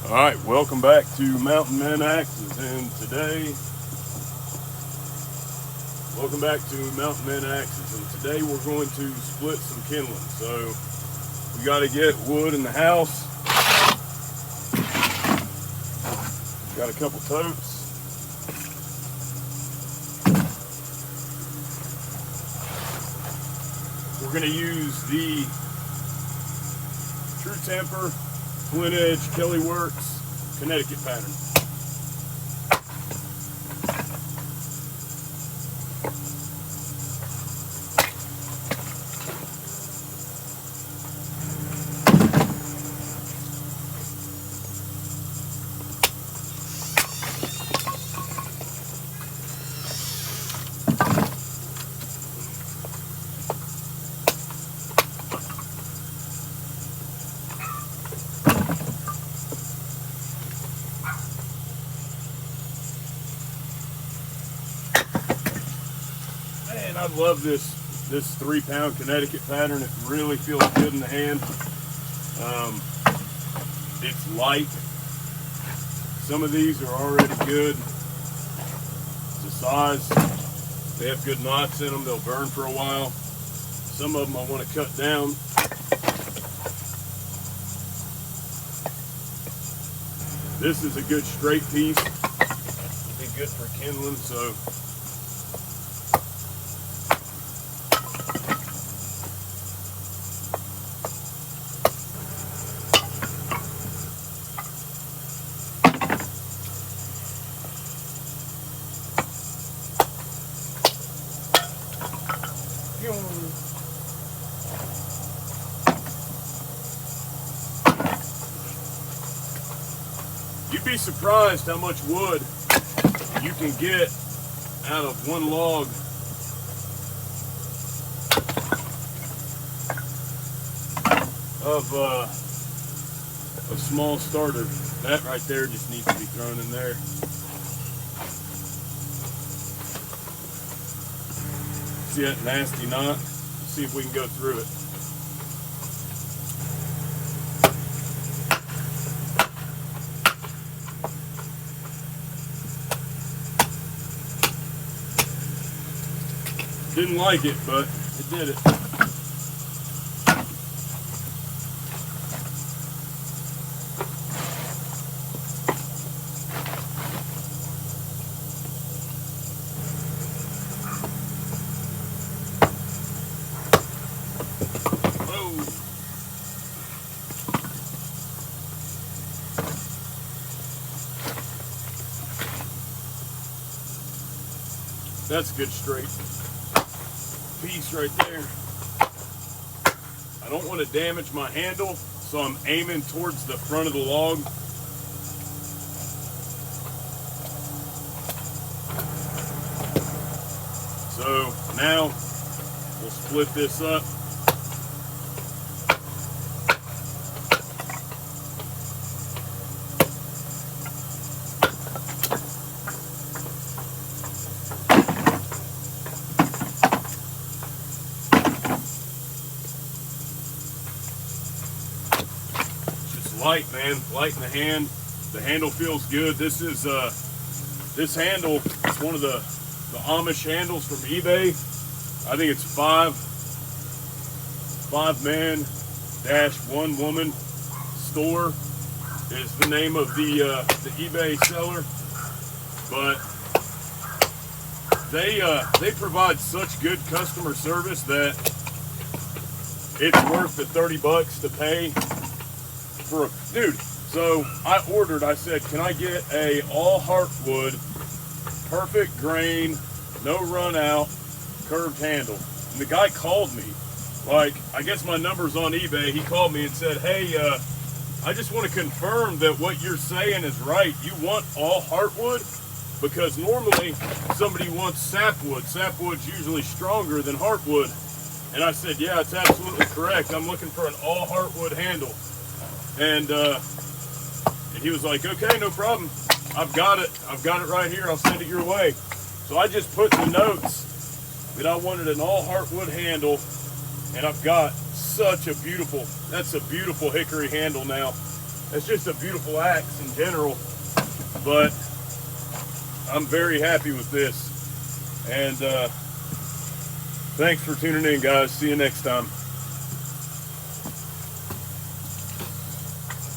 Alright, welcome back to Mountain Men Axes, and today, we're going to split some kindling. So, we got to get wood in the house. Got a couple totes. We're going to use the True Temper Flint Kelly Works Connecticut pattern. I love this 3-pound Connecticut pattern. It really feels good in the hand. It's light. Some of these are already good. It's a size. They have good knots in them. They'll burn for a while. Some of them I want to cut down. This is a good straight piece. Be good for kindling. So. You'd be surprised how much wood you can get out of one log. Of a small starter. That right there just needs to be thrown in there. See that nasty knot? Let's see if we can go through it. Didn't like it, but it did it. That's a good straight piece right there. I don't want to damage my handle, so I'm aiming towards the front of the log. So now we'll split this up. Light, man, light in the hand. The handle feels good. This is this handle is one of the Amish handles from eBay. I think it's 5man-1 woman store is the name of the eBay seller. But they provide such good customer service that it's worth the 30 bucks to pay. For a dude, so I said, can I get a all heartwood, perfect grain, no run out, curved handle? And the guy called me, like, I guess my number's on eBay. He called me and said, hey, I just want to confirm that what you're saying is right. You want all heartwood? Because normally somebody wants sapwood. Sapwood's usually stronger than heartwood. And I said, yeah, it's absolutely correct. I'm looking for an all heartwood handle. And he was like, okay, no problem. I've got it right here. I'll send it your way. So I just put in the notes that I wanted an all heartwood handle, and I've got such a beautiful, that's a beautiful hickory handle now. It's just a beautiful axe in general, but I'm very happy with this. And thanks for tuning in, guys. See you next time.